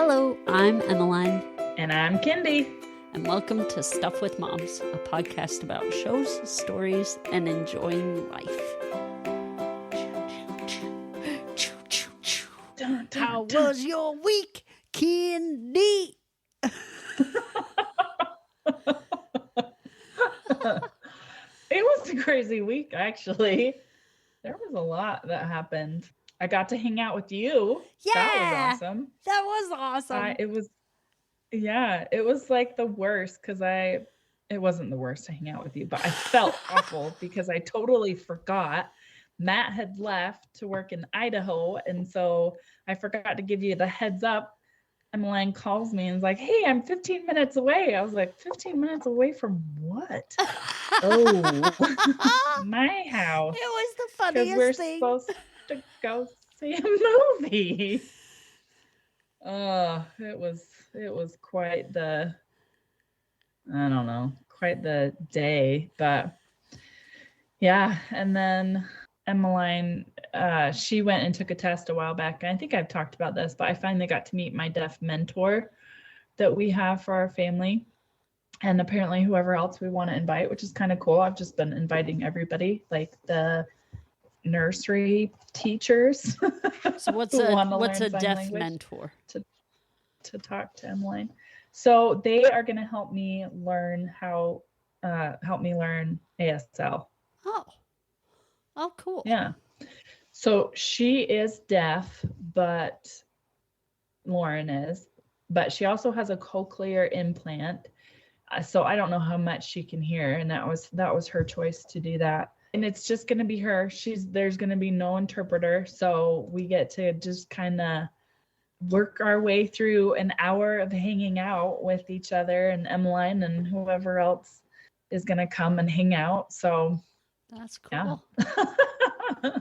Hello, I'm Emmeline. And I'm Kindy. And welcome to Stuff with Moms, a podcast about shows, stories, and enjoying life. How was your week, Kindy? It was a crazy week, actually. There was a lot that happened. I got to hang out with you. Yeah, that was awesome. That was awesome. It was like the worst because it wasn't the worst to hang out with you, but I felt awful because I totally forgot. Matt had left to work in Idaho, and so I forgot to give you the heads up. Emmeline calls me and is like, "Hey, I'm 15 minutes away." I was like, 15 minutes away from what? Oh, my house. It was the funniest we're thing. Supposed to go see a movie. Oh, it was quite the, quite the day, but yeah. And then Emmeline, she went and took a test a while back. And I think I've talked about this, but I finally got to meet my deaf mentor that we have for our family. And apparently whoever else we want to invite, which is kind of cool. I've just been inviting everybody, like the nursery teachers. So what's a deaf mentor? To talk to Emmeline. So they are going to help me learn ASL. Oh, cool. Yeah. So she is deaf, but Lauren is, but she also has a cochlear implant. So I don't know how much she can hear. And that was her choice to do that. And it's just going to be her. There's going to be no interpreter. So we get to just kind of work our way through an hour of hanging out with each other and Emmeline and whoever else is going to come and hang out. So that's cool. Yeah.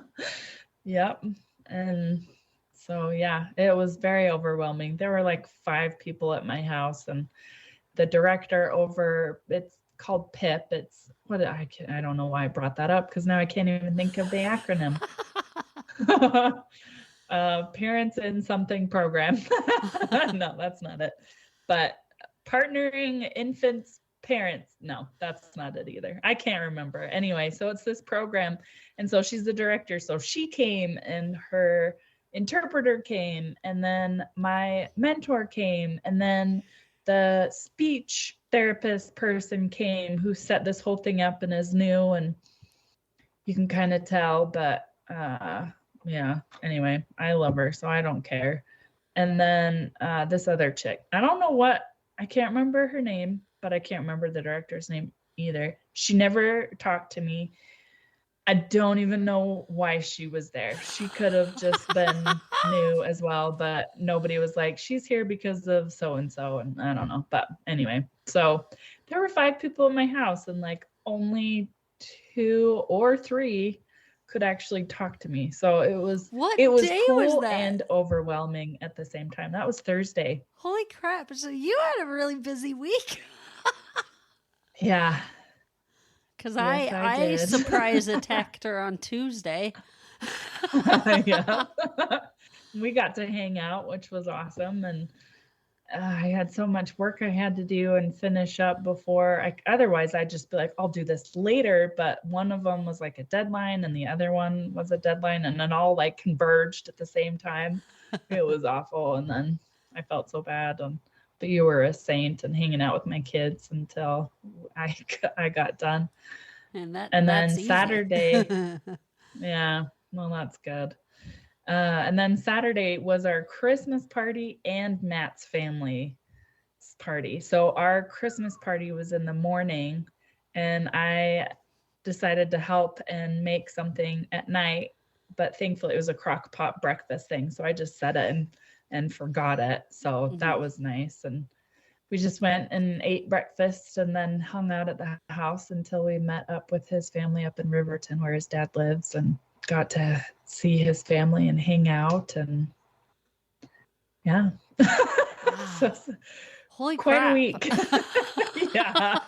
Yep. And so, yeah, it was very overwhelming. There were like 5 people at my house, and the director it's called PIP. It's I don't know why I brought that up because now I can't even think of the acronym. Parents in something program. No, that's not it. But partnering infants parents. No, that's not it either. I can't remember. Anyway, so it's this program. And so she's the director. So she came and her interpreter came, and then my mentor came, and then the speech therapist person came who set this whole thing up and is new, and you can kind of tell, but yeah, anyway, I love her, so I don't care. And then this other chick, I can't remember her name, but I can't remember the director's name either. She never talked to me. I don't even know why she was there. She could have just been new as well, but nobody was like, she's here because of so-and-so, and I don't know. But anyway, so there were 5 people in my house, and like only 2 or 3 could actually talk to me. So it was cool and overwhelming at the same time. That was Thursday. Holy crap. So you had a really busy week. Yeah. Because I surprise attacked her on Tuesday. Yeah. We got to hang out, which was awesome. And I had so much work I had to do and finish up before. Otherwise, I'd just be like, I'll do this later. But one of them was like a deadline, and the other one was a deadline, and then all like converged at the same time. It was awful. And then I felt so bad. But you were a saint and hanging out with my kids until I got done. And then Saturday, yeah, well, that's good. And then Saturday was our Christmas party and Matt's family party. So our Christmas party was in the morning, and I decided to help and make something at night, but thankfully it was a crock pot breakfast thing. So I just set it and forgot it. So that was nice. And we just went and ate breakfast and then hung out at the house until we met up with his family up in Riverton, where his dad lives, and got to see his family and hang out. And yeah. Wow. So, holy quite crap. a week. Yeah.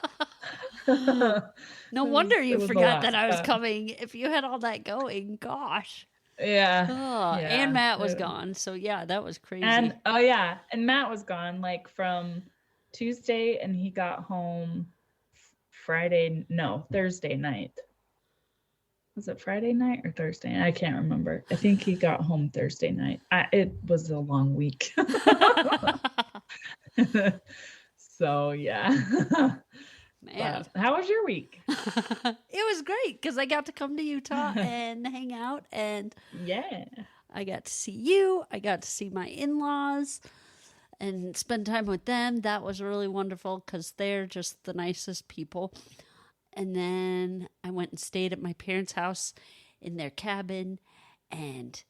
No wonder you forgot that I was coming if you had all that going. Gosh. Yeah. Oh, and Yeah. Matt was gone. So yeah, that was crazy. And oh yeah, and Matt was gone like from Tuesday, and he got home Thursday night. Was it Friday night or Thursday? I can't remember. I think he got home Thursday night. It was a long week. So yeah. Man. But how was your week? It was great because I got to come to Utah and hang out, and Yeah. I got to see you. I got to see my in-laws and spend time with them. That was really wonderful because they're just the nicest people. And then I went and stayed at my parents' house in their cabin. And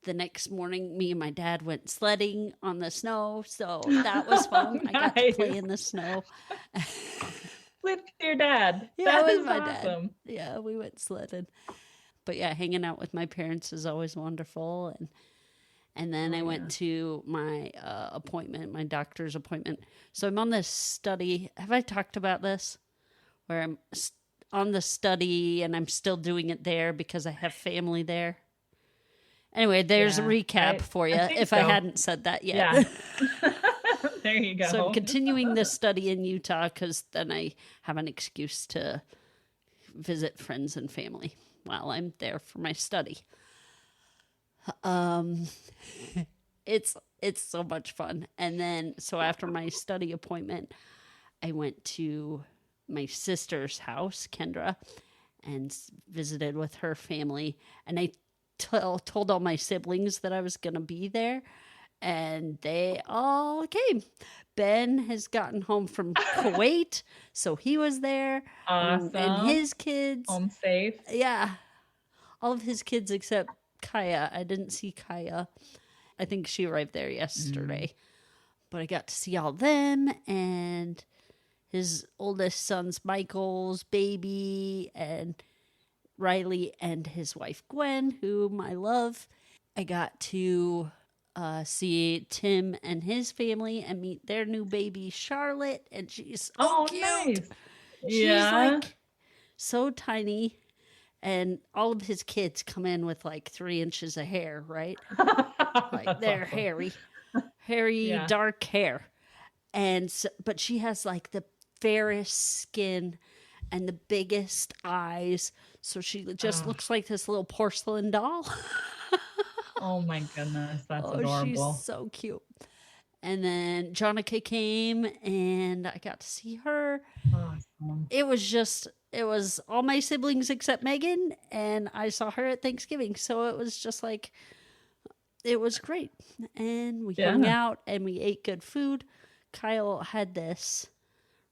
the next morning, me and my dad went sledding on the snow. So that was fun. Nice. I got to play in the snow. With your dad. Yeah, That with is my awesome. dad. Yeah, we went sledding. But yeah, hanging out with my parents is always wonderful. And then I went to my appointment, my doctor's appointment. So I'm on this study. Have I talked about this? Where I'm on the study and I'm still doing it there because I have family there. Anyway, there's a recap for you if I hadn't said that yet. Yeah. There you go. So I'm continuing this study in Utah because then I have an excuse to visit friends and family while I'm there for my study. It's so much fun. And then so after my study appointment, I went to my sister's house, Kendra, and visited with her family. And I told all my siblings that I was going to be there, and they all came. Ben has gotten home from Kuwait, so he was there. Awesome. And his kids. Home safe. Yeah. All of his kids except Kaya. I didn't see Kaya. I think she arrived there yesterday. But I got to see all them, and his oldest son's Michael's baby, and Riley and his wife Gwen, whom I love. I got to see Tim and his family and meet their new baby Charlotte, and she's so cute. Nice. She's like so tiny, and all of his kids come in with like 3 inches of hair, right? Like they're awesome. hairy, dark hair, and so, but she has like the fairest skin and the biggest eyes, so she just looks like this little porcelain doll. Oh my goodness, that's adorable. She's so cute. And then Jonica came, and I got to see her. Awesome. It was all my siblings except Megan, and I saw her at Thanksgiving, so it was just like, it was great. And we hung out, and we ate good food. Kyle had this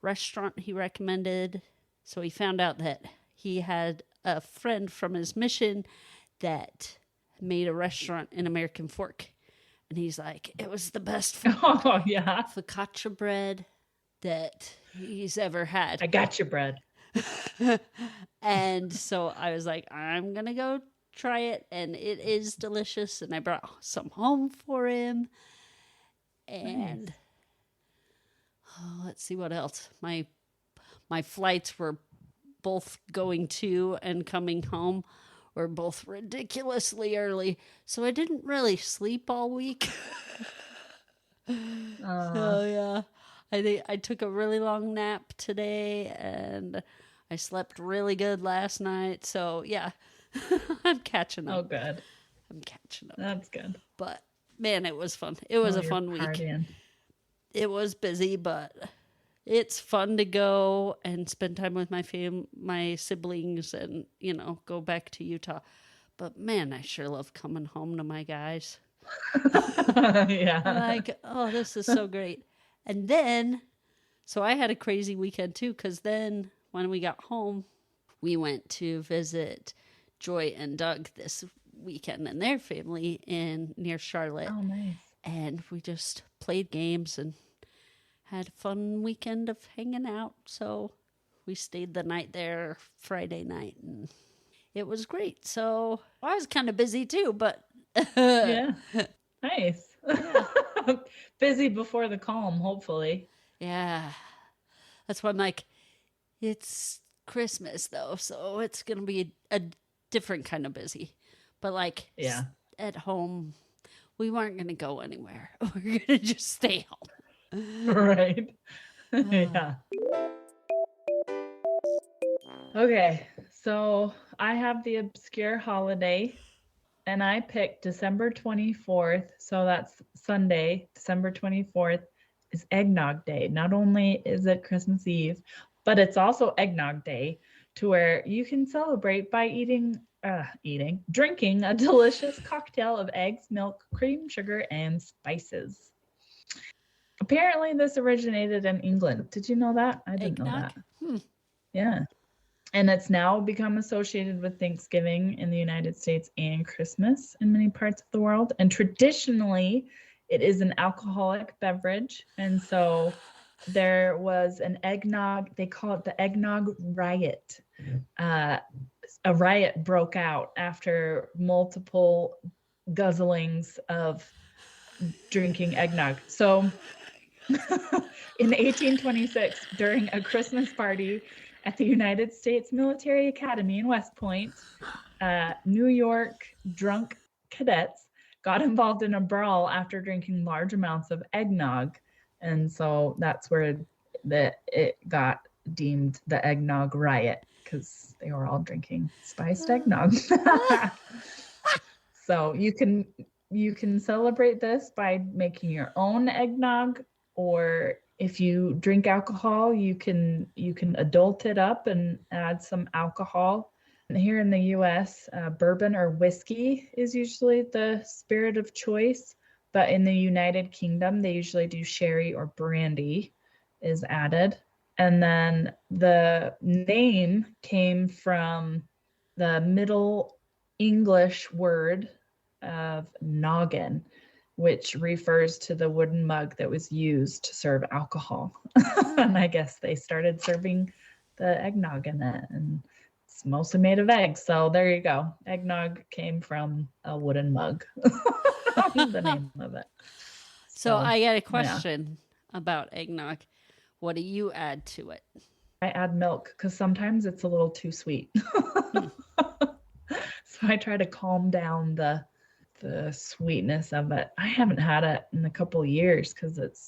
restaurant he recommended, so he found out that he had a friend from his mission that made a restaurant in American Fork, and he's like, it was the best focaccia bread that he's ever had. I got your bread. And so I was like, I'm gonna go try it, and it is delicious, and I brought some home for him. And let's see what else. My flights were both going to and coming home were both ridiculously early, so I didn't really sleep all week. So yeah, I think I took a really long nap today, and I slept really good last night. So yeah, I'm catching up. Oh, good. I'm catching up. That's good. But man, it was fun. It was a fun week. It was busy, but it's fun to go and spend time with my siblings, and go back to Utah. But man, I sure love coming home to my guys. Yeah. Like, oh, this is so great. And then, so I had a crazy weekend too, because then when we got home, we went to visit Joy and Doug this weekend and their family near Charlotte. Oh, nice. And we just played games and had a fun weekend of hanging out. So we stayed the night there Friday night, and it was great. So I was kind of busy too, but yeah, nice. Yeah. Busy before the calm, hopefully. Yeah, that's why I'm like, it's Christmas though, so it's gonna be a different kind of busy. But like Yeah. at home, we weren't going to go anywhere. We're going to just stay home. Right. Yeah. Okay. So I have the obscure holiday and I picked December 24th. So that's Sunday, December 24th is Eggnog Day. Not only is it Christmas Eve, but it's also Eggnog Day, to where you can celebrate by drinking a delicious cocktail of eggs, milk, cream, sugar, and spices. Apparently, this originated in England. Did you know that? I didn't know that. Yeah. And it's now become associated with Thanksgiving in the United States and Christmas in many parts of the world. And traditionally, it is an alcoholic beverage. And so there was an eggnog, they call it the eggnog riot. A riot broke out after multiple guzzlings of drinking eggnog. So in 1826, during a Christmas party at the United States Military Academy in West Point, New York drunk cadets got involved in a brawl after drinking large amounts of eggnog. And so that's where it got deemed the eggnog riot, because they were all drinking spiced eggnog. So you can celebrate this by making your own eggnog, or if you drink alcohol, you can adult it up and add some alcohol. And here in the US, bourbon or whiskey is usually the spirit of choice, but in the United Kingdom, they usually do sherry or brandy is added. And then the name came from the Middle English word of noggin, which refers to the wooden mug that was used to serve alcohol. And I guess they started serving the eggnog in it, and it's mostly made of eggs. So there you go. Eggnog came from a wooden mug. The name of it. So I got a question about eggnog. What do you add to it? I add milk because sometimes it's a little too sweet. So I try to calm down the sweetness of it. I haven't had it in a couple of years because it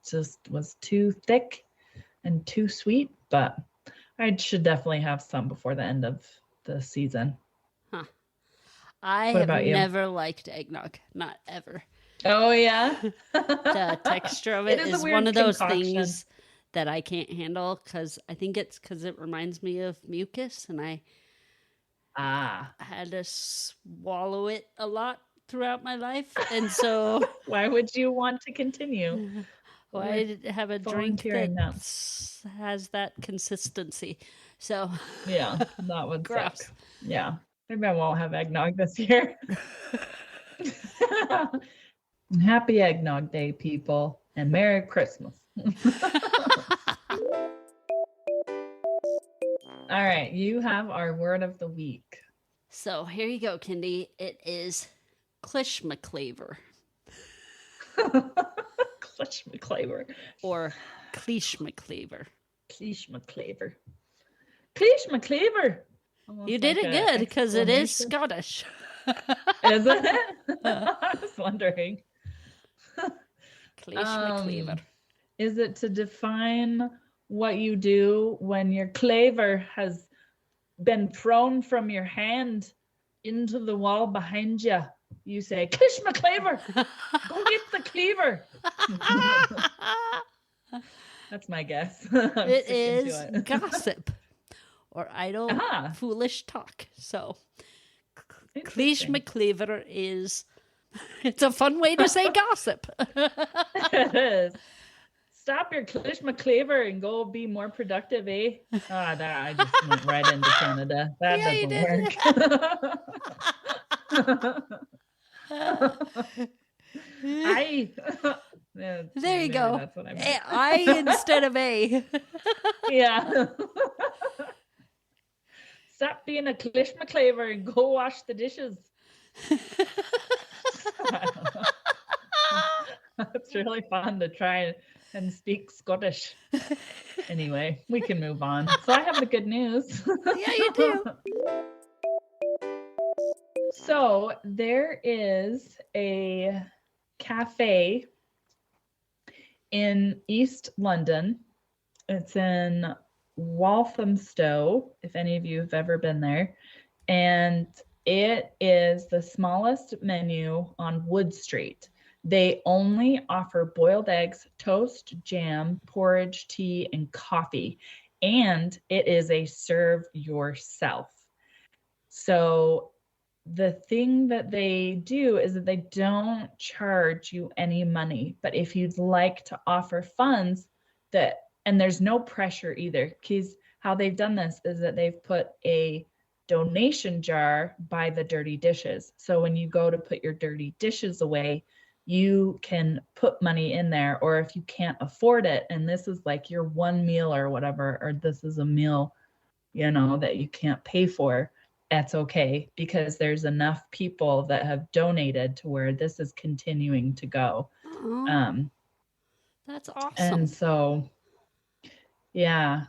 just was too thick and too sweet, but I should definitely have some before the end of the season. Huh. I have never liked eggnog. Not ever. Oh, yeah? The texture of it is one of those things that I can't handle, because I think it's because it reminds me of mucus, and I had to swallow it a lot throughout my life. And so why would you want to continue? Why have a drink that has that consistency? So yeah, that would gross. Suck. Yeah, maybe I won't have eggnog this year. Happy Eggnog Day, people, and Merry Christmas. All right, you have our word of the week. So here you go, Kindy. It is Clishmaclaver. Clishmaclaver. Or Clishmaclaver. Clishmaclaver. Clishmaclaver. You did it good, because it is Scottish. Is it? I was wondering. Clishmaclaver. Is it to define what you do when your claver has been thrown from your hand into the wall behind you? You say, Clishmaclaver, go get the cleaver. That's my guess. It is gossip or idle, foolish talk. So Clishmaclaver is, it's a fun way to say gossip. It is. Stop your Clishmaclaver and go be more productive, eh? I just went right into Canada. That doesn't work. There you go. That's what I meant. I instead of A. Yeah. Stop being a Clishmaclaver and go wash the dishes. It's really fun to try and speak Scottish. Anyway, we can move on. So I have the good news. Yeah, you do. So there is a cafe in East London. It's in Walthamstow, if any of you have ever been there. And it is the smallest menu on Wood Street. They only offer boiled eggs, toast, jam, porridge, tea, and coffee. And it is a serve yourself. So the thing that they do is that they don't charge you any money. But if you'd like to offer funds and there's no pressure either, because how they've done this is that they've put a donation jar by the dirty dishes. So when you go to put your dirty dishes away, you can put money in there. Or if you can't afford it, and this is like your one meal or whatever, or this is a meal, that you can't pay for, that's okay, because there's enough people that have donated to where this is continuing to go. That's awesome. And so, yeah,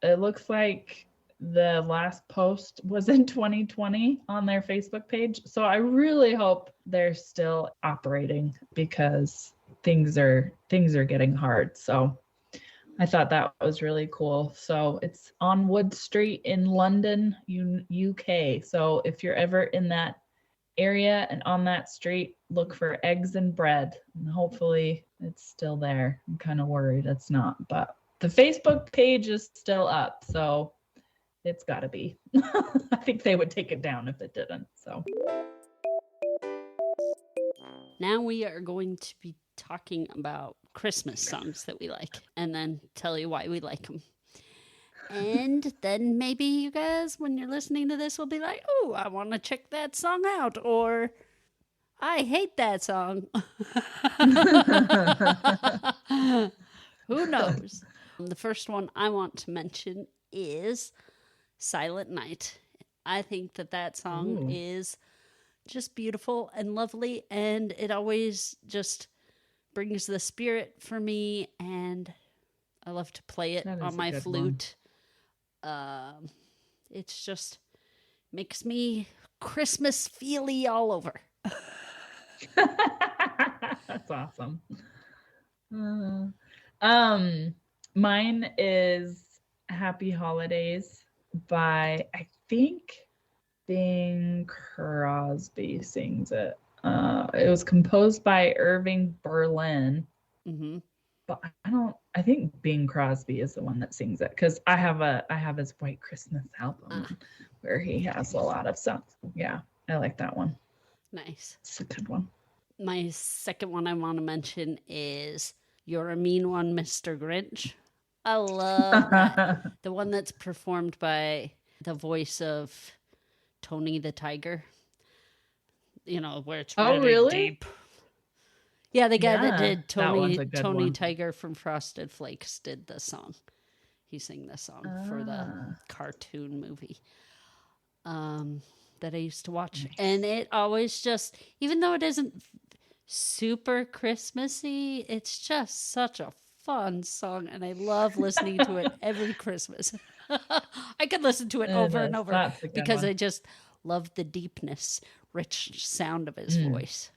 it looks like the last post was in 2020 on their Facebook page. So I really hope they're still operating, because things are getting hard. So I thought that was really cool. So it's on Wood Street in London, UK. So if you're ever in that area and on that street, look for eggs and bread, and hopefully it's still there. I'm kind of worried it's not, but the Facebook page is still up. So it's got to be. I think they would take it down if it didn't. So now we are going to be talking about Christmas songs that we like, and then tell you why we like them. And then maybe you guys, when you're listening to this, will be like, oh, I want to check that song out, or I hate that song. Who knows? The first one I want to mention is Silent Night. I think that song is just beautiful and lovely, and it always just brings the spirit for me, and I love to play it on my flute. It's just makes me Christmas feely all over. That's awesome. Mine is Happy Holidays by, I think, Bing Crosby sings it. It was composed by Irving Berlin. Mm-hmm. But I think Bing Crosby is the one that sings it, because I have his White Christmas album where he has a lot of songs. Yeah, I like that one. Nice. It's a good one. My second one I want to mention is You're a Mean One, Mr. Grinch. I love that. The one that's performed by the voice of Tony the Tiger. Where it's really deep. Yeah, the guy that did Tony Tiger from Frosted Flakes did the song. He sang this song for the cartoon movie that I used to watch. Nice. And it always just, even though it isn't super Christmassy, it's just such a fun song, and I love listening to it every Christmas. I could listen to it over and over because I just love the deepness, rich sound of his voice.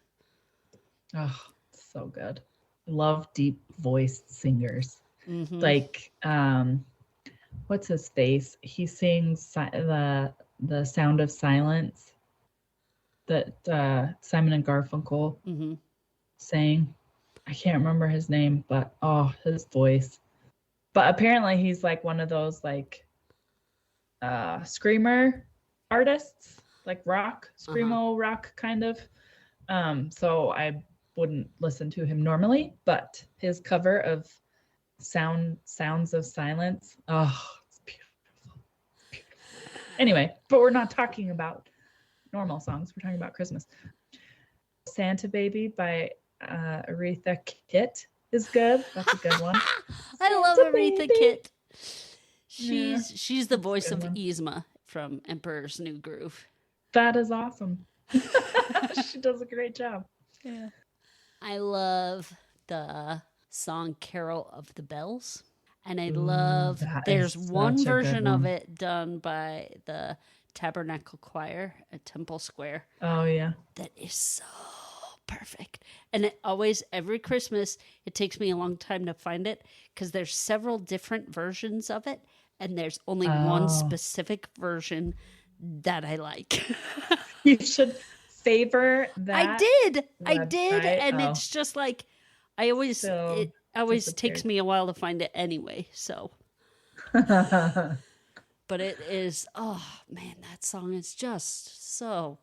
Oh, so good. Love deep voiced singers. Mm-hmm. Like, what's his face? He sings the Sound of Silence that Simon and Garfunkel sang. I can't remember his name, but his voice. But apparently he's like one of those like screamer artists, like screamo rock kind of. So I wouldn't listen to him normally, but his cover of Sounds of Silence, it's beautiful. Anyway, but we're not talking about normal songs. We're talking about Christmas. Santa Baby by Aretha Kitt is good. That's a good one. I love Aretha Kitt. She's the voice of Yzma from Emperor's New Groove. That is awesome. She does a great job. Yeah. I love the song Carol of the Bells. And I love, there's one version of it done by the Tabernacle Choir at Temple Square. Oh, yeah. That is so perfect. And it always, every Christmas, it takes me a long time to find it because there's several different versions of it. And there's only one specific version that I like. You should favor that. I did. And it's just like, it always takes me a while to find it anyway. So, but it is, oh man, that song is just so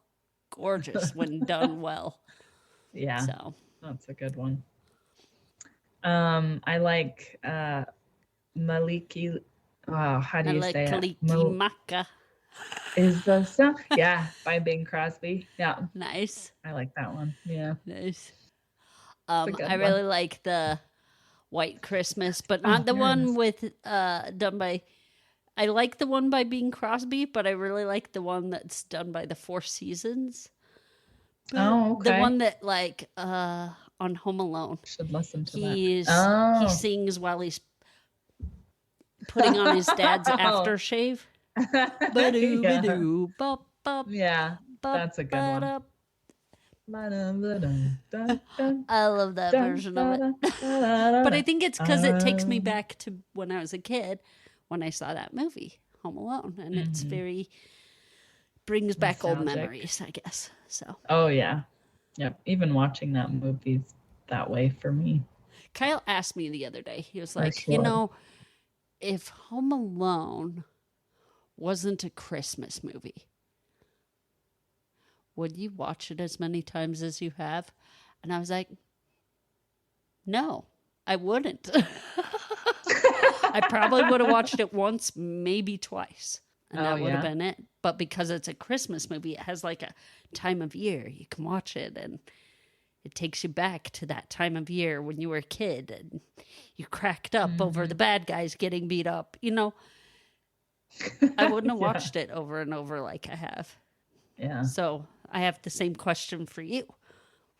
gorgeous when done well. Yeah. So that's a good one. I like Maliki. Oh, how do you say it? Kalikimaka. Is the song? Yeah, by Bing Crosby. Yeah. Nice. I like that one. Yeah. Nice. I really like the White Christmas, but not the one with done by. I like the one by Bing Crosby, but I really like the one that's done by the Four Seasons. Okay. The one that like on Home Alone. Should listen to that. He sings while he's putting on his dad's aftershave. Yeah, that's a good one. I love that version of it. But I think it's because it takes me back to when I was a kid, when I saw that movie, Home Alone. And it's brings back old memories, I guess. So. Oh, yeah. Yep. Even watching that movie's that way for me. Kyle asked me the other day, he was like, if Home Alone wasn't a Christmas movie, would you watch it as many times as you have? And I was like, no, I wouldn't. I probably would have watched it once, maybe twice. And that would have been it. But because it's a Christmas movie, it has like a time of year. You can watch it and it takes you back to that time of year when you were a kid and you cracked up over the bad guys getting beat up. You know, I wouldn't have watched it over and over like I have. Yeah. So I have the same question for you.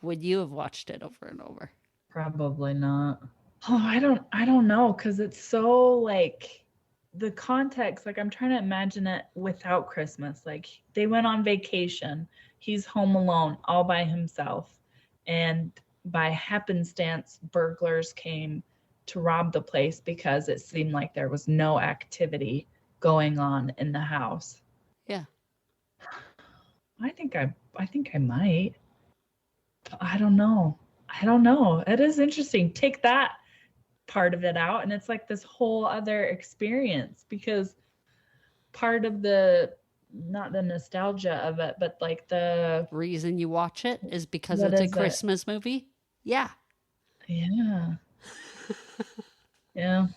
Would you have watched it over and over? Probably not. Oh, I don't know. 'Cause it's so like the context, like I'm trying to imagine it without Christmas. Like they went on vacation. He's home alone all by himself. And by happenstance, burglars came to rob the place because it seemed like there was no activity going on in the house. Yeah. I think I might. I don't know. It is interesting. Take that part of it out and it's like this whole other experience because part of not the nostalgia of it, but like the reason you watch it is because it's a Christmas movie. Yeah. Yeah. Yeah.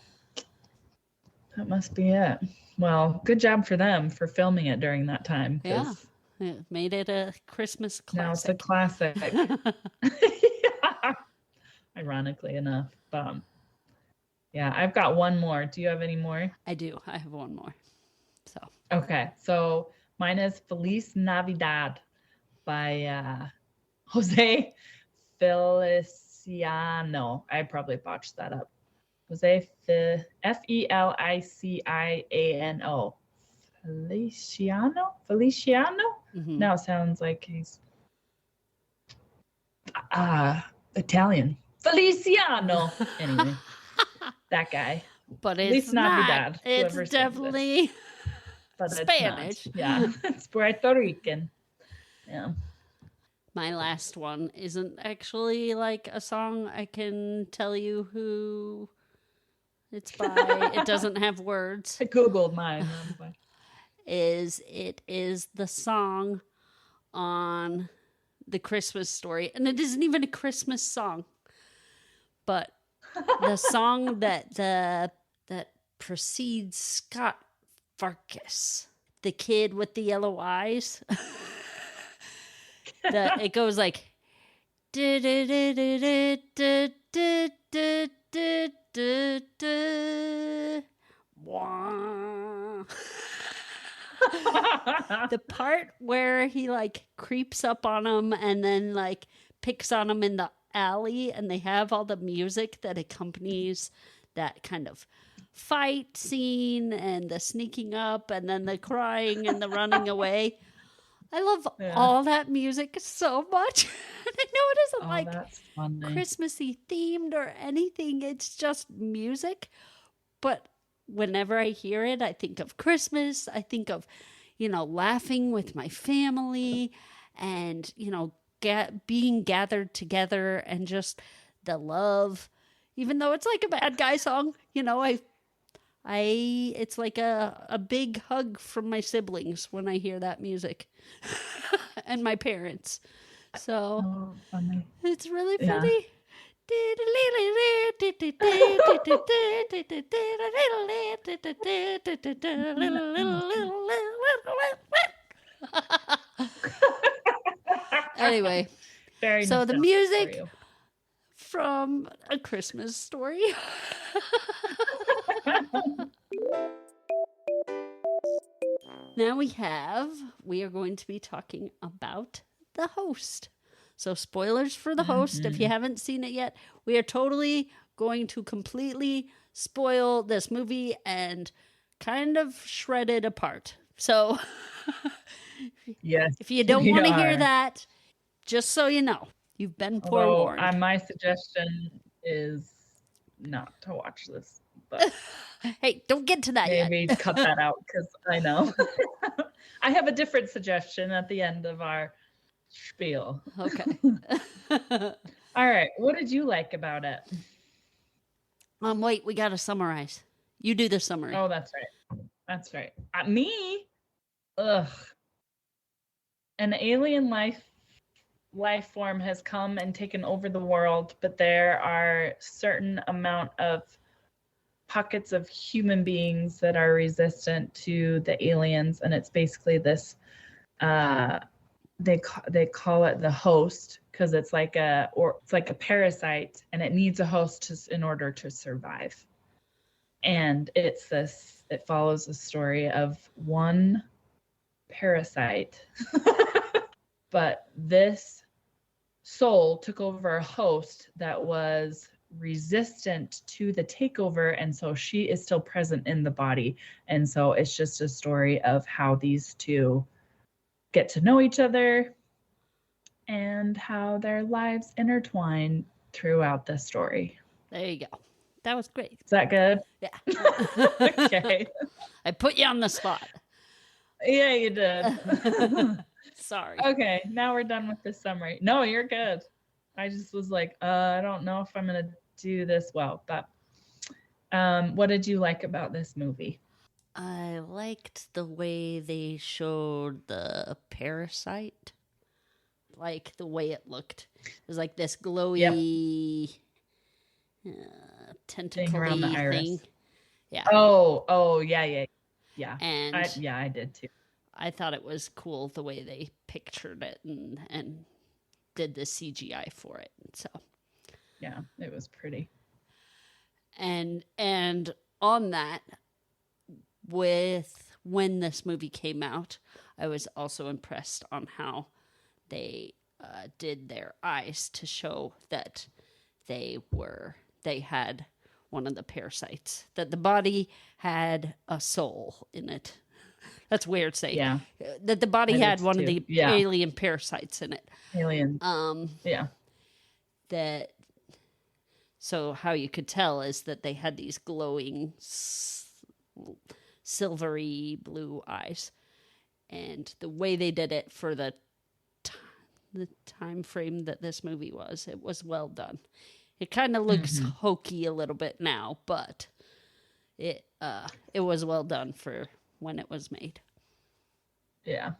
That must be it. Well, good job for them for filming it during that time. Yeah. It made it a Christmas classic. Now it's a classic. Yeah. Ironically enough. Yeah, I've got one more. Do you have any more? I do. I have one more. So. Okay. So mine is Feliz Navidad by Jose Feliciano. I probably botched that up. Jose Feliciano. Feliciano? Mm-hmm. Now it sounds like he's Italian. Feliciano. Anyway, that guy. But it's not. It's definitely Spanish. Yeah, it's Puerto Rican. Yeah. My last one isn't actually like a song I can tell you who it's by. It doesn't have words. I Googled mine. It is the song on The Christmas Story. And it isn't even a Christmas song. But the song that precedes Scott Farkas, the kid with the yellow eyes. It goes like the part where he like creeps up on him and then like picks on him in the alley and they have all the music that accompanies that kind of fight scene and the sneaking up and then the crying and the running away. I love all that music so much. And I know it isn't like that's funny. Christmassy themed or anything. It's just music. But whenever I hear it, I think of Christmas. I think of, laughing with my family and, being gathered together and just the love. Even though it's like a bad guy song, it's like a big hug from my siblings when I hear that music and my parents. So it's really funny. Anyway, so the music from A Christmas Story. Now we are going to be talking about The Host. So spoilers for The Host. If you haven't seen it yet, we are totally going to completely spoil this movie and kind of shred it apart. So yes, if you don't want to hear that, just so you know, you've been forewarned. My suggestion is not to watch this. But hey, don't get to that yet. Maybe cut that out because I know. I have a different suggestion at the end of our spiel. Okay. All right. What did you like about it? Wait, we got to summarize. You do the summary. Oh, that's right. That's right. Me? Ugh. An alien life form has come and taken over the world, but there are certain amount of pockets of human beings that are resistant to the aliens, and it's basically this they call it the host because it's like a parasite, and it needs a host in order to survive. And it follows the story of one parasite but this soul took over a host that was resistant to the takeover, and so she is still present in the body. And so it's just a story of how these two get to know each other and how their lives intertwine throughout the story. There you go. That was great. Is that good? Yeah. Okay. I put you on the spot. Yeah, you did. Sorry. Okay, now we're done with this summary. No, you're good. I just was like, I don't know if I'm going to do this well, but what did you like about this movie? I liked the way they showed the parasite, like the way it looked. It was like this glowy, tentacle-y thing. Yeah. Oh, yeah. And I did too. I thought it was cool the way they pictured it and did the CGI for it. So yeah, it was pretty. And on that, with when this movie came out, I was also impressed on how they did their eyes to show that they had one of the parasites, that the body had a soul in it. That's weird saying. Yeah. That the body had one of the alien parasites in it. Alien. Yeah. That. So how you could tell is that they had these glowing, silvery blue eyes, and the way they did it for the time frame that this movie was, it was well done. It kind of looks hokey a little bit now, but it was well done for when it was made. Yeah.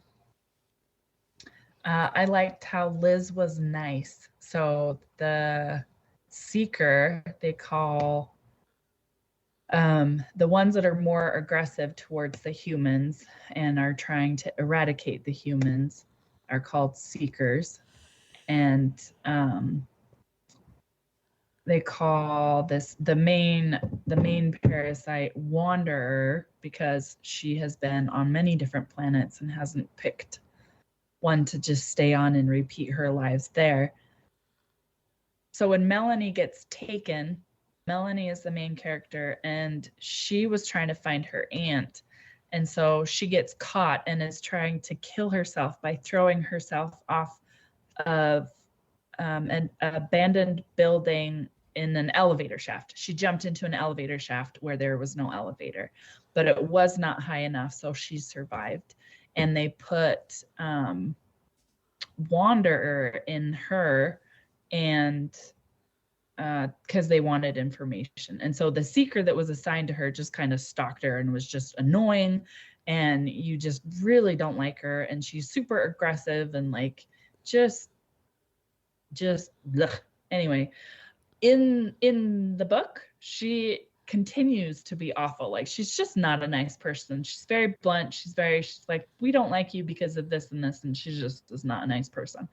I liked how Liz was nice. So the seeker, they call the ones that are more aggressive towards the humans and are trying to eradicate the humans are called seekers. And they call the main parasite Wanderer because she has been on many different planets and hasn't picked one to just stay on and repeat her lives there. So when Melanie gets taken, Melanie is the main character, and she was trying to find her aunt. And so she gets caught and is trying to kill herself by throwing herself off of an abandoned building in an elevator shaft. She jumped into an elevator shaft where there was no elevator, but it was not high enough, so she survived. And they put Wanderer in her, and because they wanted information. And so the seeker that was assigned to her just kind of stalked her and was just annoying, and you just really don't like her, and she's super aggressive and like just blech. Anyway, in the book, she continues to be awful. Like, she's just not a nice person. She's very blunt. She's like, we don't like you because of this and this, and she just is not a nice person.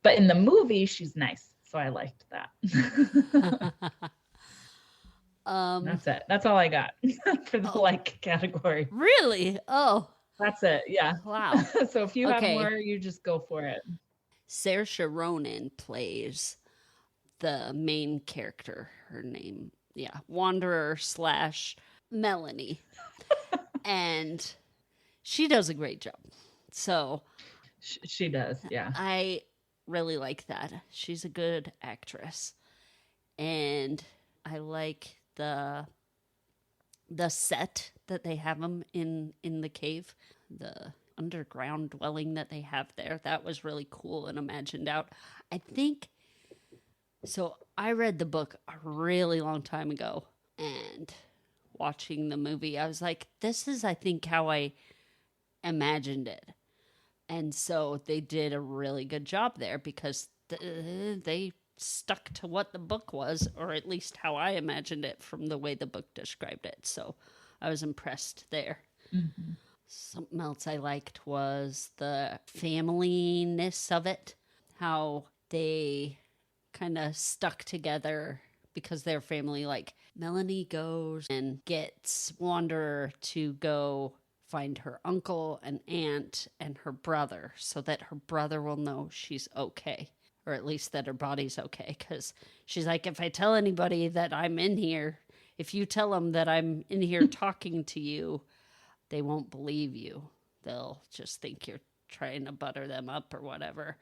But in the movie, she's nice. So I liked that. That's it. That's all I got for the like category. Really? Oh. That's it. Yeah. Wow. So if you have more, you just go for it. Saoirse Ronan plays the main character. Her name, Wanderer / Melanie. And she does a great job. So she does, yeah. I really like that. She's a good actress. And I like the set that they have them in the cave, the underground dwelling that they have there. That was really cool and imagined out. I think so. I read the book a really long time ago, and watching the movie, I was like, this is, I think, how I imagined it. And so they did a really good job there, because they stuck to what the book was, or at least how I imagined it from the way the book described it. So I was impressed there. Mm-hmm. Something else I liked was the family-ness of it, how they kind of stuck together because their family, like Melanie goes and gets Wanderer to go find her uncle and aunt and her brother, so that her brother will know she's okay, or at least that her body's okay. Because she's like, if I tell anybody that I'm in here, if you tell them that I'm in here talking to you, they won't believe you. They'll just think you're trying to butter them up or whatever.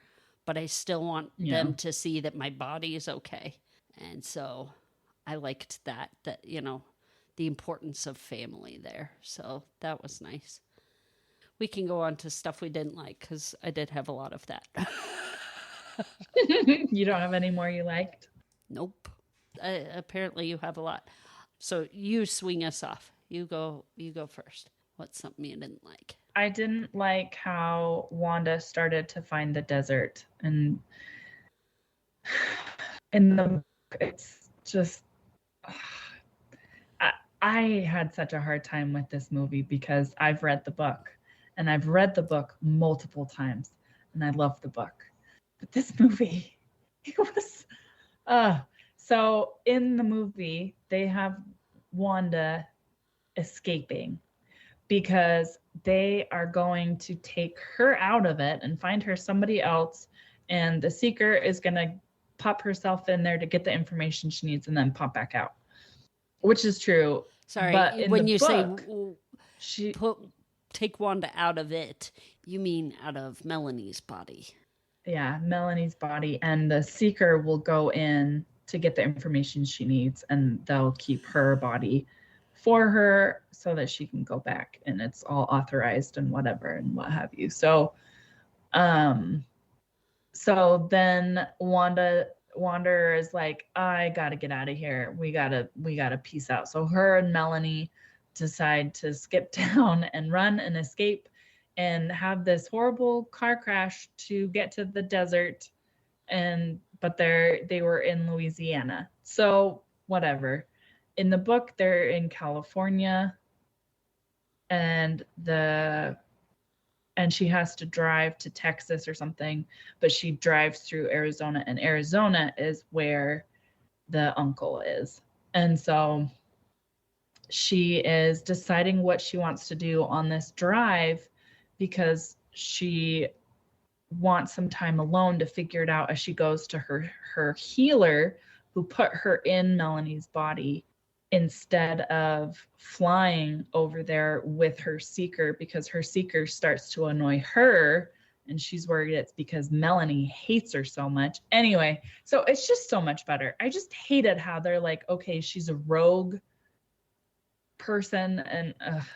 But I still want them to see that my body is okay. And so I liked that, the importance of family there. So that was nice. We can go on to stuff we didn't like, because I did have a lot of that. You don't have any more you liked? Nope. Apparently you have a lot. So you swing us off. You go first. What's something you didn't like? I didn't like how Wanda started to find the desert. And in the book, it's just... I had such a hard time with this movie because I've read the book. And I've read the book multiple times. And I love the book. But this movie, it was... So in the movie, they have Wanda escaping, because they are going to take her out of it and find her somebody else, and the seeker is going to pop herself in there to get the information she needs and then pop back out, which is true. Sorry, but when you book, say take Wanda out of it, you mean out of Melanie's body? Yeah, Melanie's body, and the seeker will go in to get the information she needs, and they'll keep her body for her so that she can go back, and it's all authorized and whatever and what have you. So then Wanderer is like, I gotta get out of here. We gotta peace out. So her and Melanie decide to skip town and run and escape and have this horrible car crash to get to the desert. But they were in Louisiana. So whatever. In the book, they're in California, and she has to drive to Texas or something, but she drives through Arizona, and Arizona is where the uncle is. And so she is deciding what she wants to do on this drive, because she wants some time alone to figure it out as she goes to her healer who put her in Melanie's body instead of flying over there with her seeker, because her seeker starts to annoy her and she's worried it's because Melanie hates her so much. Anyway, so it's just so much better. I just hated how they're like, okay, she's a rogue person, and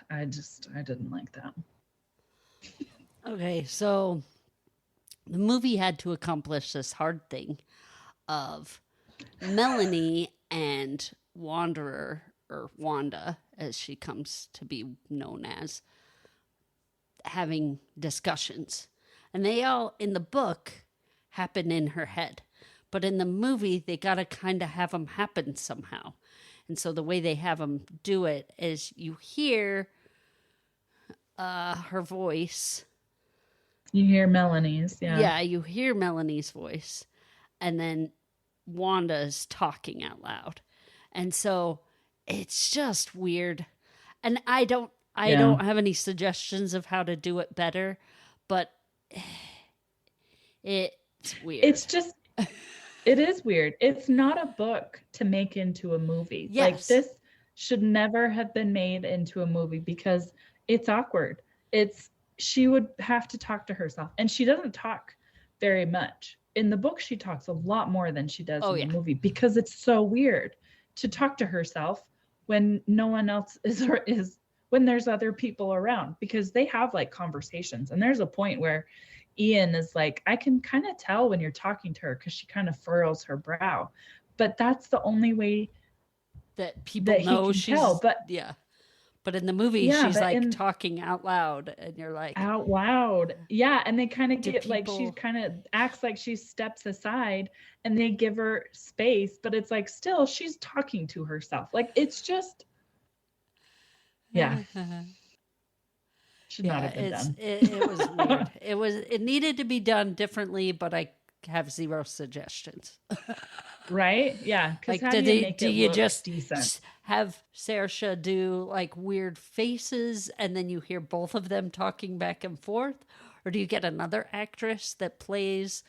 I didn't like that. Okay, so the movie had to accomplish this hard thing of Melanie and Wanderer, or Wanda, as she comes to be known as, having discussions. And they all, in the book, happen in her head. But in the movie, they got to kind of have them happen somehow. And so the way they have them do it is you hear her voice. You hear Melanie's, yeah. Yeah, you hear Melanie's voice. And then Wanda's talking out loud. And so it's just weird. And I don't have any suggestions of how to do it better, but it's weird. It's just, it is weird. It's not a book to make into a movie. Yes. Like, this should never have been made into a movie because it's awkward. She would have to talk to herself, and she doesn't talk very much. In the book, she talks a lot more than she does in the movie, because it's so weird to talk to herself when no one else is when there's other people around, because they have like conversations. And there's a point where Ian is like, I can kind of tell when you're talking to her because she kind of furrows her brow, but that's the only way that people know she's tell. But but in the movie, she's like talking out loud, and you're like, out loud. Yeah. And they kind of get like, she kind of acts like she steps aside, and they give her space, but it's like, still, she's talking to herself. Like, it's just, should not have been done. It was weird. It needed to be done differently, but I have zero suggestions. Right? Yeah. Like, do you just decent? Have Saoirse do like weird faces, and then you hear both of them talking back and forth? Or do you get another actress that plays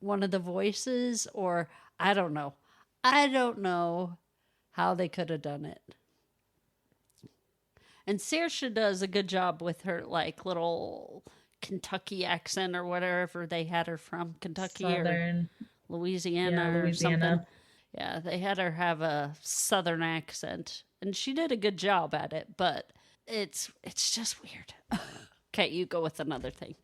one of the voices? Or I don't know. I don't know how they could have done it. And Saoirse does a good job with her like little Kentucky accent, or whatever they had her from, Kentucky Southern. Or Louisiana or something. Yeah, they had her have a Southern accent, and she did a good job at it, but it's just weird. Okay, you go with another thing.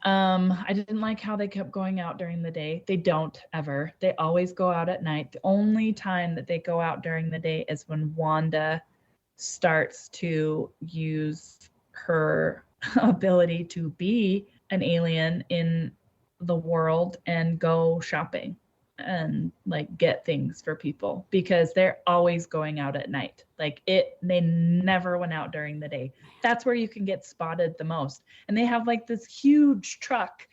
I didn't like how they kept going out during the day. They don't ever. They always go out at night. The only time that they go out during the day is when Wanda starts to use her ability to be an alien in the world and go shopping and like get things for people, because they're always going out at night. Like, they never went out during the day. That's where you can get spotted the most. And they have like this huge truck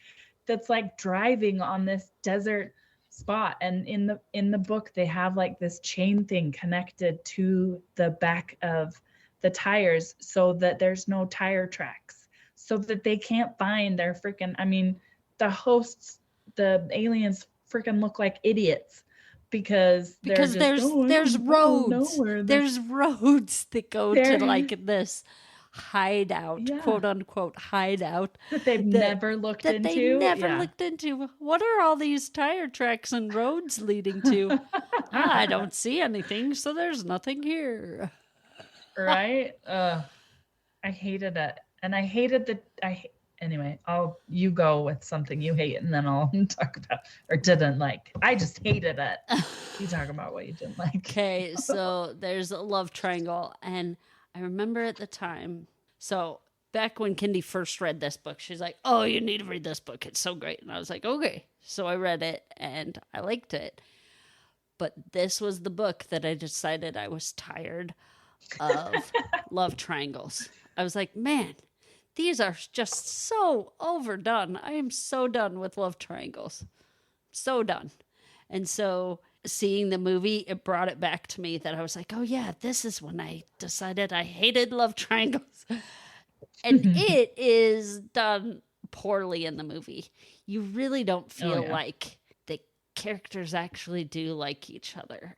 that's like driving on this desert spot, and in the book they have like this chain thing connected to the back of the tires so that there's no tire tracks, so that they can't find their freaking, the hosts, the aliens freaking look like idiots because there's roads. There's roads that go to like this hideout, quote unquote hideout, that they've never looked into. What are all these tire tracks and roads leading to? I don't see anything, so there's nothing here. Right? I hated it. And I hated anyway, you go with something you hate, and then I'll talk about, or didn't like. I just hated it. You talk about what you didn't like. Okay, so there's a love triangle, and I remember at the time, so back when Kindy first read this book, she's like, oh, you need to read this book. It's so great. And I was like, okay. So I read it, and I liked it. But this was the book that I decided I was tired of love triangles. I was like, man, these are just so overdone. I am so done with love triangles. So done. And so seeing the movie, it brought it back to me that I was like, oh yeah, this is when I decided I hated love triangles. And it is done poorly in the movie. You really don't feel like characters actually do like each other.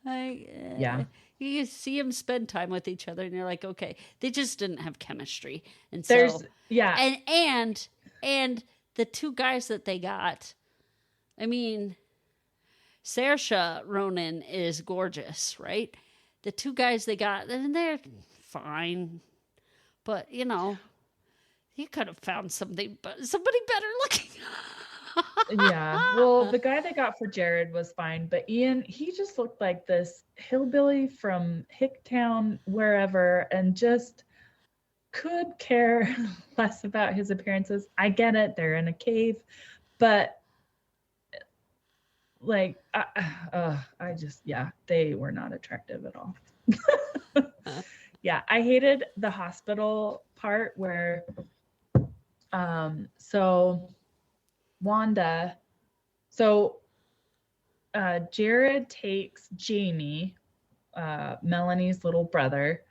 Like, Yeah. you see them spend time with each other, and you're like, okay, they just didn't have chemistry, and There's, so yeah. and the two guys that they got, I mean, Saoirse Ronan is gorgeous, right? The two guys they got, and they're fine, but you could have found somebody better looking. Yeah. Well, the guy they got for Jared was fine, but Ian, he just looked like this hillbilly from Hicktown, wherever, and just could care less about his appearances. I get it. They're in a cave, but like, I just, yeah, they were not attractive at all. Yeah. I hated the hospital part where, so Wanda, so Jared takes Jamie, Melanie's little brother,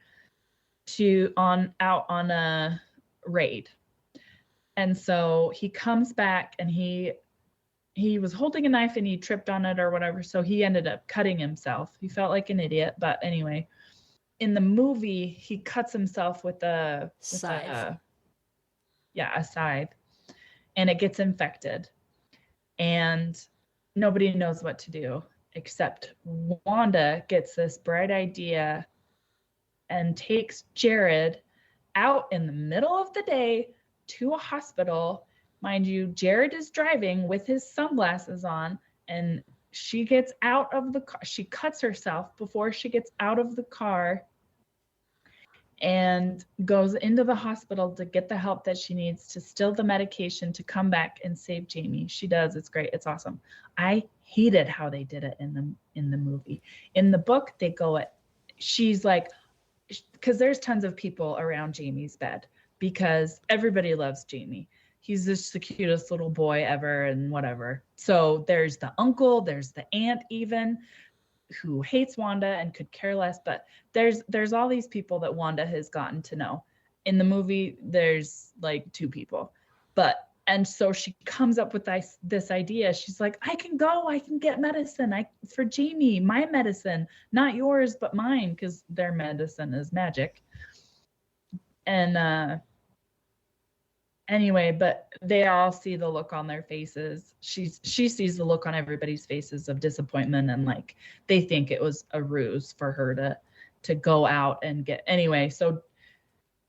out on a raid. And so he comes back and he was holding a knife and he tripped on it or whatever. So he ended up cutting himself. He felt like an idiot, but anyway, in the movie, he cuts himself with a Scythe. A scythe, and it gets infected. And nobody knows what to do except Wanda gets this bright idea and takes Jared out in the middle of the day to a hospital. Mind you, Jared is driving with his sunglasses on, and she gets out of the car. She cuts herself before she gets out of the car and goes into the hospital to get the help that she needs to still the medication to come back and save Jamie. She does. It's great. It's awesome. I hated how they did it in the movie. In the book, they go at, she's like, because there's tons of people around Jamie's bed because everybody loves Jamie. He's just the cutest little boy ever and whatever. So there's the uncle, there's the aunt even, who hates Wanda and could care less, but there's all these people that Wanda has gotten to know. In the movie, there's like 2 people. And so she comes up with this idea. She's like, I can get medicine for Jamie, my medicine, not yours, but mine, because their medicine is magic. And anyway, but they all see the look on their faces. She sees the look on everybody's faces of disappointment, and like they think it was a ruse for her to go out and get. Anyway, so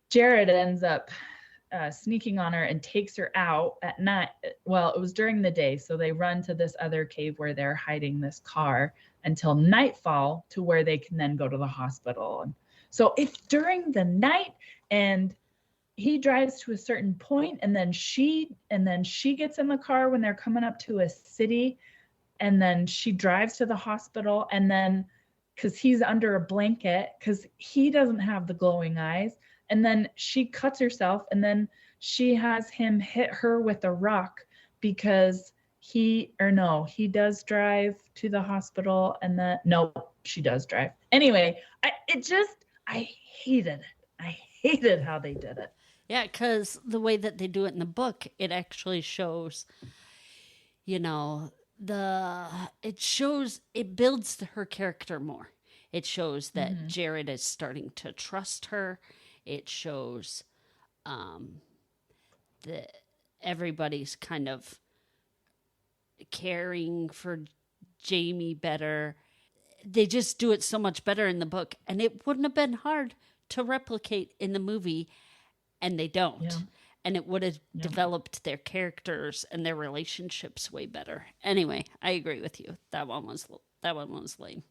Jared ends up sneaking on her and takes her out at night. Well, it was during the day, so they run to this other cave where they're hiding this car until nightfall, to where they can then go to the hospital. And so it's during the night, and he drives to a certain point, and then she gets in the car when they're coming up to a city, and then she drives to the hospital, and then because he's under a blanket because he doesn't have the glowing eyes, and then she cuts herself, and then she has him hit her with a rock because he does drive to the hospital, and then no, she does drive. Anyway, I hated it. I hated how they did it. Yeah, because the way that they do it in the book, it actually shows, it builds her character more. It shows that Jared is starting to trust her. It shows that everybody's kind of caring for Jamie better. They just do it so much better in the book, and it wouldn't have been hard to replicate in the movie. And they don't. Yeah. And it would have developed their characters and their relationships way better. Anyway, I agree with you. That one was lame.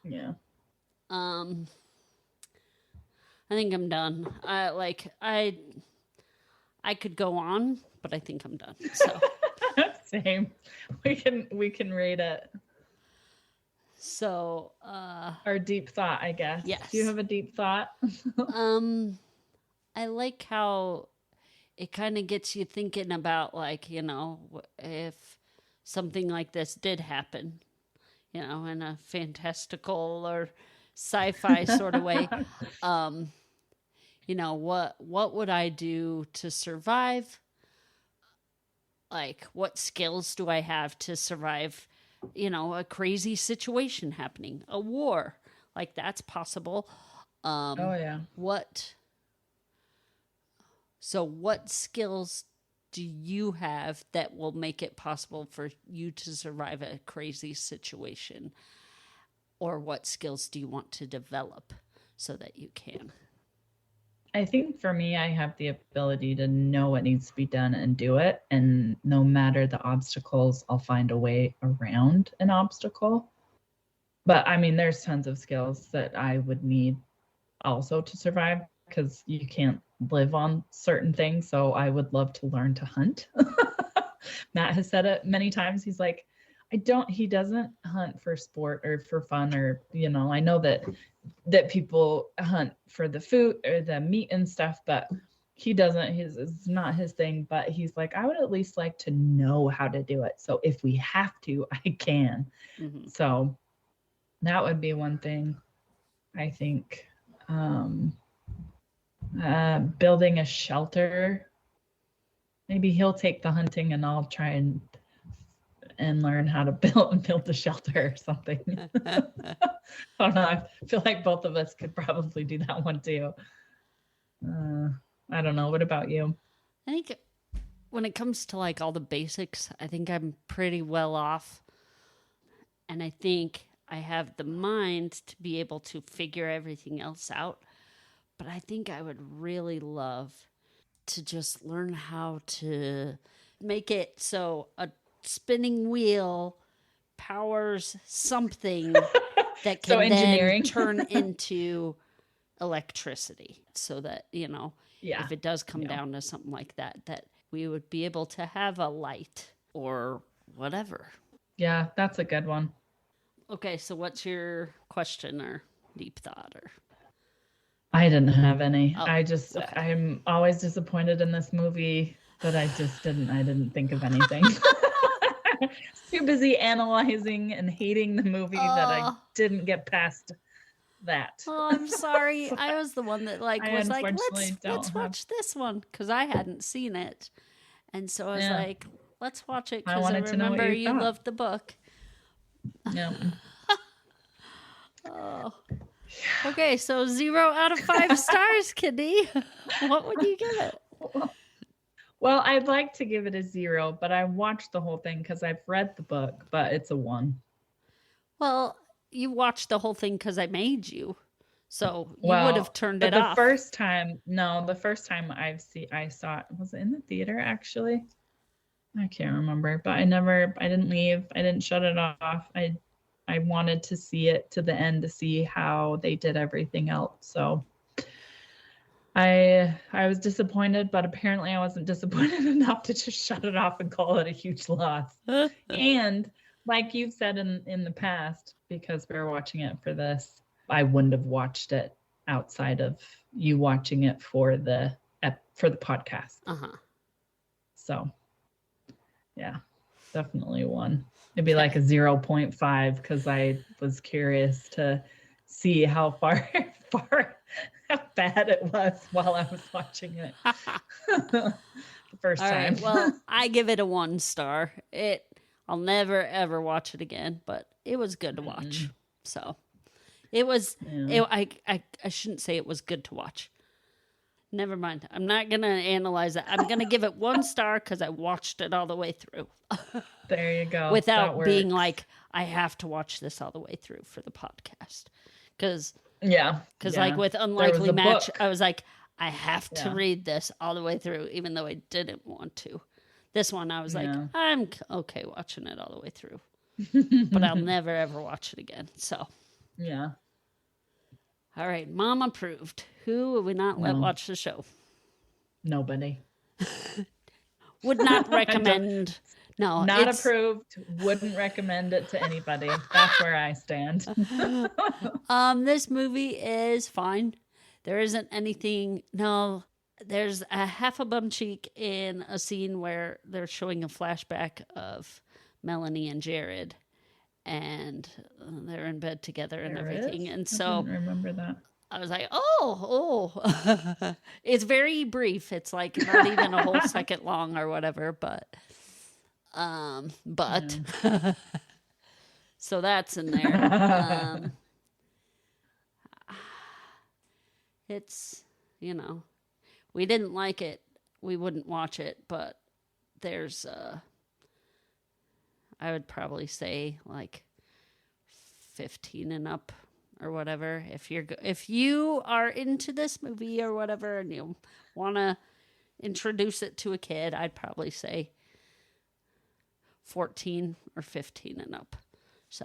Yeah. I think I'm done. I could go on, but I think I'm done. So same. We can rate it. So our deep thought, I guess. Yes. Do you have a deep thought? I like how it kind of gets you thinking about, if something like this did happen, in a fantastical or sci-fi sort of way. What would I do to survive? Like, what skills do I have to survive, a crazy situation happening, a war? Like, that's possible. Oh, yeah. What skills do you have that will make it possible for you to survive a crazy situation? Or what skills do you want to develop so that you can? I think for me, I have the ability to know what needs to be done and do it. And no matter the obstacles, I'll find a way around an obstacle. But I mean, there's tons of skills that I would need also to survive, because you can't live on certain things. So I would love to learn to hunt. Matt has said it many times. He's like, he doesn't hunt for sport or for fun, or, I know that people hunt for the food or the meat and stuff, but he doesn't. It's not his thing. But he's like, I would at least like to know how to do it. So if we have to, I can. Mm-hmm. So that would be one thing, I think. Building a shelter. Maybe he'll take the hunting and I'll try and learn how to build the shelter or something. I don't know. I feel like both of us could probably do that one too. I don't know. What about you? I think when it comes to like all the basics, I think I'm pretty well off. And I think I have the mind to be able to figure everything else out. But I think I would really love to just learn how to make it so a spinning wheel powers something that can then turn into electricity, so that, if it does come down to something like that, that we would be able to have a light or whatever. Yeah, that's a good one. Okay, so what's your question or deep thought? Or I didn't have any. I'm always disappointed in this movie, but I didn't think of anything. Too busy analyzing and hating the movie that I didn't get past that. Oh, I'm sorry. I was the one that was like, let's watch this one, because I hadn't seen it. And so I was like, let's watch it, because I remember you loved the book. Yeah. Oh. Okay, so 0 out of 5 stars, Kindy. What would you give it? Well, I'd like to give it a 0, but I watched the whole thing because I've read the book, but it's a 1. Well, you watched the whole thing because I made you. So you would have turned it off. The first time I saw it, was it in the theater actually? I can't remember, but I didn't leave. I didn't shut it off. I wanted to see it to the end to see how they did everything else. So I was disappointed, but apparently I wasn't disappointed enough to just shut it off and call it a huge loss. And like you've said in the past, because we were watching it for this, I wouldn't have watched it outside of you watching it for the podcast. So yeah, definitely 1. It'd be like a 0.5 because I was curious to see how bad it was while I was watching it the first time. Right, well, I give it a 1 star. I'll never ever watch it again, but it was good to watch. So it was. I shouldn't say it was good to watch. Never mind. I'm not gonna analyze it. I'm gonna give it 1 star because I watched it all the way through. There you go. Without being like, I have to watch this all the way through for the podcast. Because like with Unlikely Match, I was like, I have to read this all the way through, even though I didn't want to. This one, I was like, I'm okay watching it all the way through, but I'll never ever watch it again. So yeah. All right, Mom approved. Who would we not let watch the show? Nobody. Would not recommend. No, not approved. Wouldn't recommend it to anybody. That's where I stand. This movie is fine. There isn't anything. No, there's a half a bum cheek in a scene where they're showing a flashback of Melanie and Jared, and they're in bed together and everything. And so I didn't remember that. I was like, oh. It's very brief. It's like not even a whole second long or whatever, but But so that's in there. It's, we didn't like it. We wouldn't watch it, but there's, I would probably say like 15 and up or whatever. If you are into this movie or whatever and you want to introduce it to a kid, I'd probably say 14 or 15 and up. So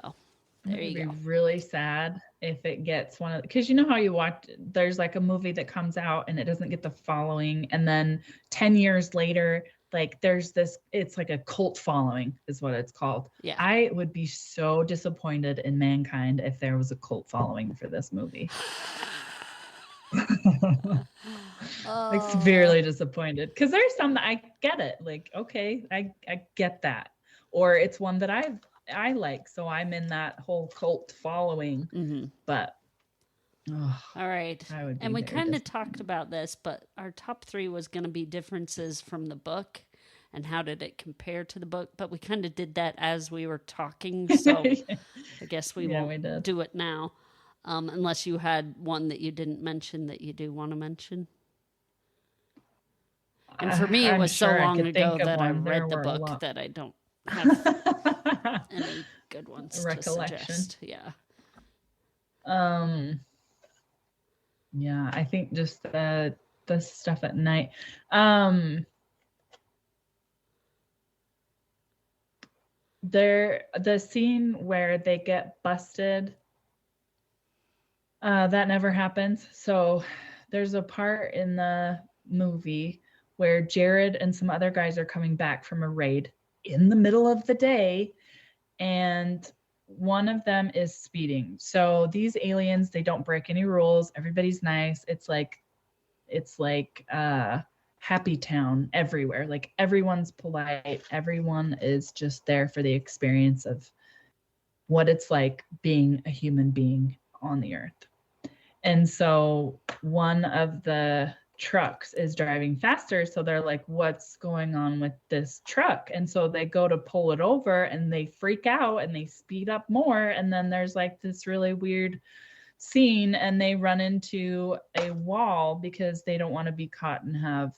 there you go. It'd be really sad if it gets one of, because you know how you watch, there's like a movie that comes out and it doesn't get the following, and then 10 years later, like there's this, it's like a cult following is what it's called. Yeah. I would be so disappointed in mankind if there was a cult following for this movie. Like severely disappointed, because there's some that I get it, like, okay, I get that, or it's one that I like, so I'm in that whole cult following. But all right, and we kind of talked about this, but our top 3 was going to be differences from the book and how did it compare to the book, but we kind of did that as we were talking, so I guess we won't do it now, unless you had one that you didn't mention that you do want to mention. And for me, it was so long ago that I read the book that I don't have any good ones to suggest. Yeah. Yeah, I think just the stuff at night. The scene where they get busted, that never happens. So there's a part in the movie where Jared and some other guys are coming back from a raid in the middle of the day, and one of them is speeding. So these aliens, they don't break any rules. Everybody's nice. It's like happy town everywhere. Like everyone's polite. Everyone is just there for the experience of what it's like being a human being on the earth. And so one of the trucks is driving faster, so they're like, what's going on with this truck? And so they go to pull it over and they freak out and they speed up more, and then there's like this really weird scene and they run into a wall because they don't want to be caught and have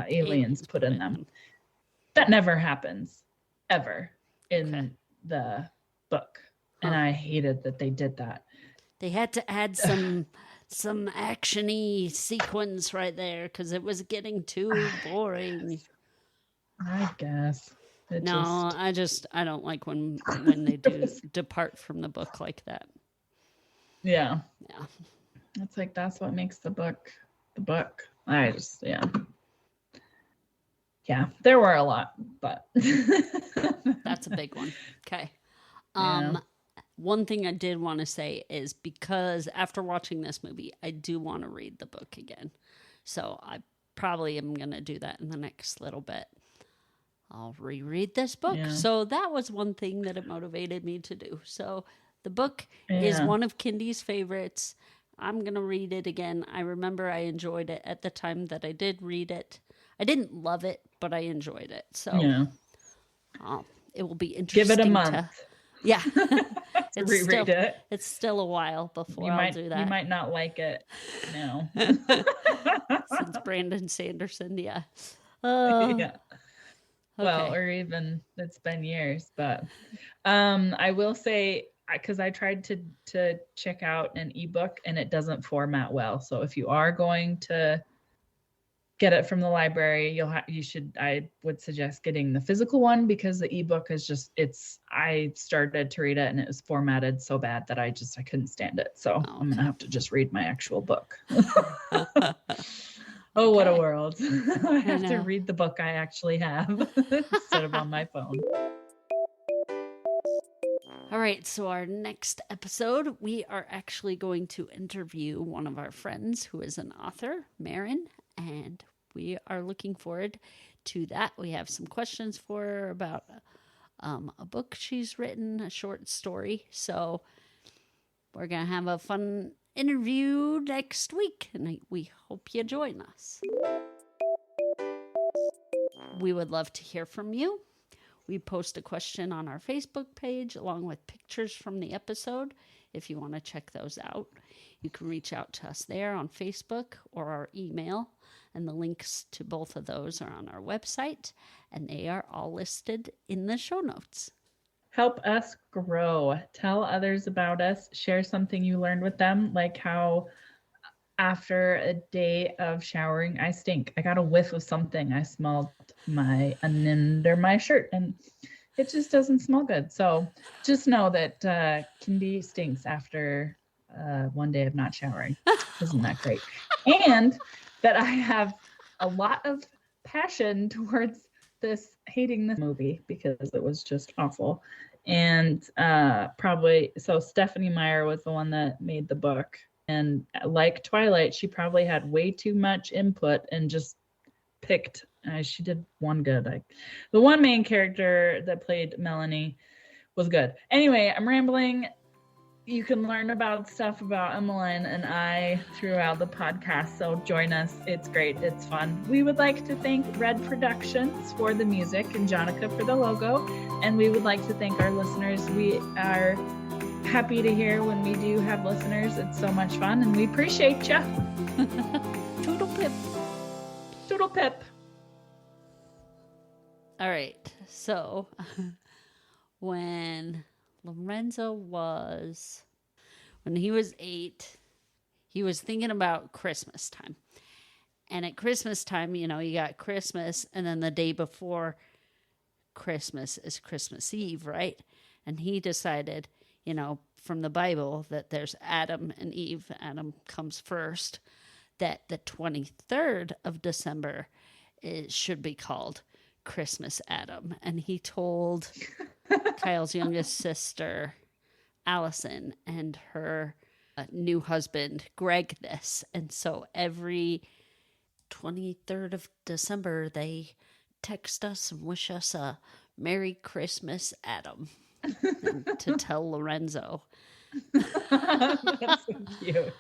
aliens put in them. That never happens ever in the book, and I hated that they did that. They had to add some action-y sequence right there because it was getting too boring. I guess. I don't like when they do depart from the book like that. Yeah. It's like, that's what makes the book the book. Yeah, there were a lot, but that's a big one. Okay. One thing I did want to say is, because after watching this movie, I do want to read the book again. So I probably am going to do that in the next little bit. I'll reread this book. Yeah. So that was one thing that it motivated me to do. So the book is one of Kindy's favorites. I'm going to read it again. I remember I enjoyed it at the time that I did read it. I didn't love it, but I enjoyed it. So it will be interesting. Give it a month. Yeah. Reread it. It's still a while before I'll do that. You might not like it. No. Since Brandon Sanderson, yeah. Yeah. Well, or even it's been years, but I will say, because I tried to check out an ebook and it doesn't format well. So if you are going to get it from the library, I would suggest getting the physical one, because the ebook is I started to read it and it was formatted so bad that I couldn't stand it. So I'm going to have to just read my actual book. Oh, what a world. I have to read the book I actually have instead of on my phone. All right, so our next episode, we are actually going to interview one of our friends who is an author, Marin, and we are looking forward to that. We have some questions for her about a book she's written, a short story. So we're going to have a fun interview next week, and we hope you join us. we would love to hear from you. We post a question on our Facebook page along with pictures from the episode. If you want to check those out, you can reach out to us there on Facebook or our email. And the links to both of those are on our website, and they are all listed in the show notes. Help us grow. Tell others about us. Share something you learned with them, like how after a day of showering, I stink. I got a whiff of something. I smelled under my shirt, and it just doesn't smell good. So just know that Kindy stinks after one day of not showering. Isn't that great? And that I have a lot of passion towards hating this movie because it was just awful. And so Stephanie Meyer was the one that made the book. And like Twilight, she probably had way too much input and just picked. She did one good. The one main character that played Melanie was good. Anyway, I'm rambling. You can learn about stuff about Emmeline and I throughout the podcast, so join us. It's great. It's fun. We would like to thank Red Productions for the music and Jonica for the logo, and we would like to thank our listeners. We are happy to hear when we do have listeners. It's so much fun, and we appreciate you. Toodle pip. Toodle pip. All right, so when Lorenzo was 8, he was thinking about Christmas time. And at Christmas time, you got Christmas, and then the day before Christmas is Christmas Eve, right? And he decided, from the Bible that there's Adam and Eve. Adam comes first, that the 23rd of December should be called Christmas Adam. And he told Kyle's youngest sister, Allison, and her new husband, Greg, this. And so every 23rd of December, they text us and wish us a Merry Christmas, Adam, to tell Lorenzo. That's so cute.